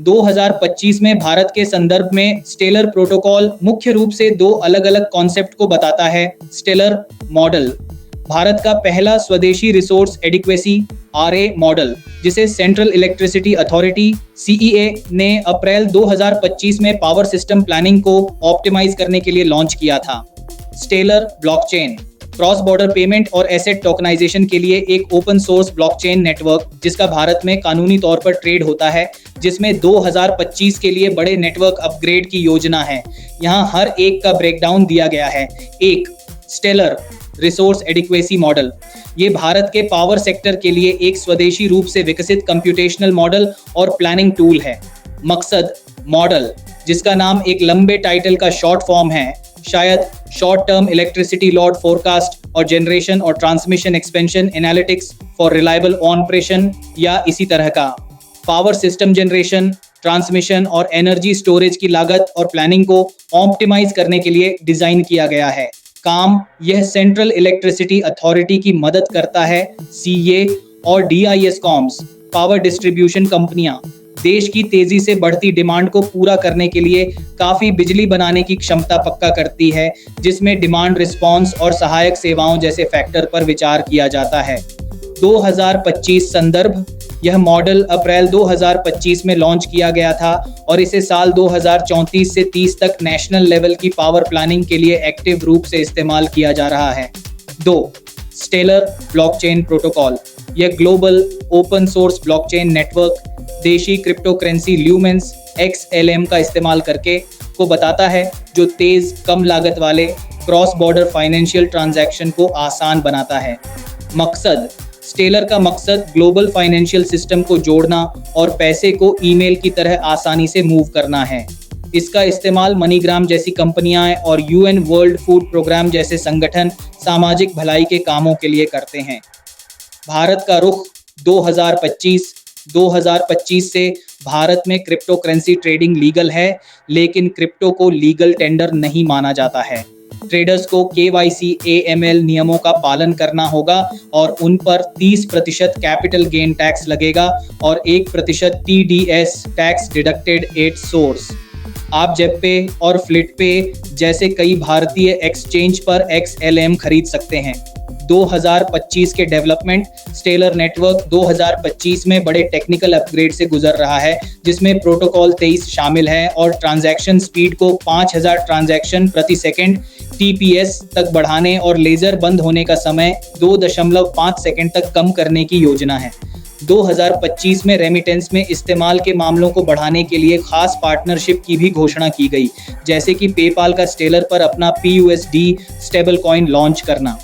2025 में भारत के संदर्भ में स्टेलर प्रोटोकॉल मुख्य रूप से दो अलग-अलग कॉन्सेप्ट को बताता है। स्टेलर मॉडल भारत का पहला स्वदेशी रिसोर्स एडिक्वेसी आरए मॉडल, जिसे सेंट्रल इलेक्ट्रिसिटी अथॉरिटी सीईए ने अप्रैल 2025 में पावर सिस्टम प्लानिंग को ऑप्टिमाइज करने के लिए लॉन्च किया था। Stellar blockchain cross border payment और एसेट टोकनाइजेशन के लिए एक ओपन सोर्स ब्लॉकचेन नेटवर्क, जिसका भारत में कानूनी तौर पर ट्रेड होता है, जिसमें 2025 के लिए बड़े नेटवर्क अपग्रेड की योजना है। यहाँ हर एक का ब्रेकडाउन दिया गया है। एक, स्टेलर रिसोर्स एडिक्वेसी मॉडल, ये भारत के पावर सेक्टर के लिए एक स्वदेशी रूप से विकसित कंप्यूटेशनल मॉडल और प्लानिंग टूल है। मकसद मॉडल, जिसका नाम एक लंबे टाइटल का शॉर्ट फॉर्म है, शायद short term electricity load forecast और जनरेशन और transmission expansion analytics for reliable operation या इसी तरह का। पावर सिस्टम जनरेशन, ट्रांसमिशन और एनर्जी स्टोरेज की लागत और प्लानिंग को ऑप्टिमाइज करने के लिए डिजाइन किया गया है। काम, यह सेंट्रल इलेक्ट्रिसिटी अथॉरिटी की मदद करता है। सीए और डीआईएसकॉम्स पावर डिस्ट्रीब्यूशन कंपनियां देश की तेजी से बढ़ती डिमांड को पूरा करने के लिए काफी बिजली बनाने की क्षमता पक्का करती है, जिसमें डिमांड रिस्पांस और सहायक सेवाओं जैसे फैक्टर पर विचार किया जाता है। 2025 संदर्भ, यह मॉडल अप्रैल 2025 में लॉन्च किया गया था और इसे साल 2034 से 30 तक नेशनल लेवल की पावर प्लानिंग के लिए एक्टिव रूप से इस्तेमाल किया जा रहा है। 2. स्टेलर ब्लॉकचेन प्रोटोकॉल, यह global open source blockchain network देशी क्रिप्टो करेंसी ल्यूमेंस XLM का इस्तेमाल करके को बताता है, जो तेज कम लागत वाले क्रॉस बॉर्डर फाइनेंशियल ट्रांजैक्शन को आसान बनाता है। मकसद, स्टेलर का मकसद ग्लोबल फाइनेंशियल सिस्टम को जोड़ना और पैसे को ईमेल की तरह आसानी से मूव करना है। इसका इस्तेमाल मनीग्राम जैसी कंपनियां और UN वर्ल्ड फूड प्रोग्राम जैसे संगठन सामाजिक भलाई के कामों के लिए करते हैं। भारत का रुख 2025 से भारत में क्रिप्टो करेंसी ट्रेडिंग लीगल है, लेकिन क्रिप्टो को लीगल टेंडर नहीं माना जाता है। ट्रेडर्स को KYC AML नियमों का पालन करना होगा और उन पर 30% कैपिटल गेन टैक्स लगेगा और 1% TDS tax deducted at source. आप जेपे और फ्लिटपे जैसे कई भारतीय एक्सचेंज पर XLM खरीद सकते हैं। 2025 के डेवलपमेंट, स्टेलर नेटवर्क 2025 में बड़े टेक्निकल अपग्रेड से गुजर रहा है, जिसमें प्रोटोकॉल 23 शामिल है और ट्रांजैक्शन स्पीड को 5000 ट्रांजैक्शन प्रति सेकंड TPS तक बढ़ाने और लेजर बंद होने का समय 2.5 सेकंड तक कम करने की योजना है। 2025 में रेमिटेंस में इस्तेमाल के मामलों को बढ़ाने के लिए खास पार्टनरशिप की भी घोषणा की गई, जैसे कि पेपाल का स्टेलर पर अपना PUSD स्टेबल कॉइन लॉन्च करना।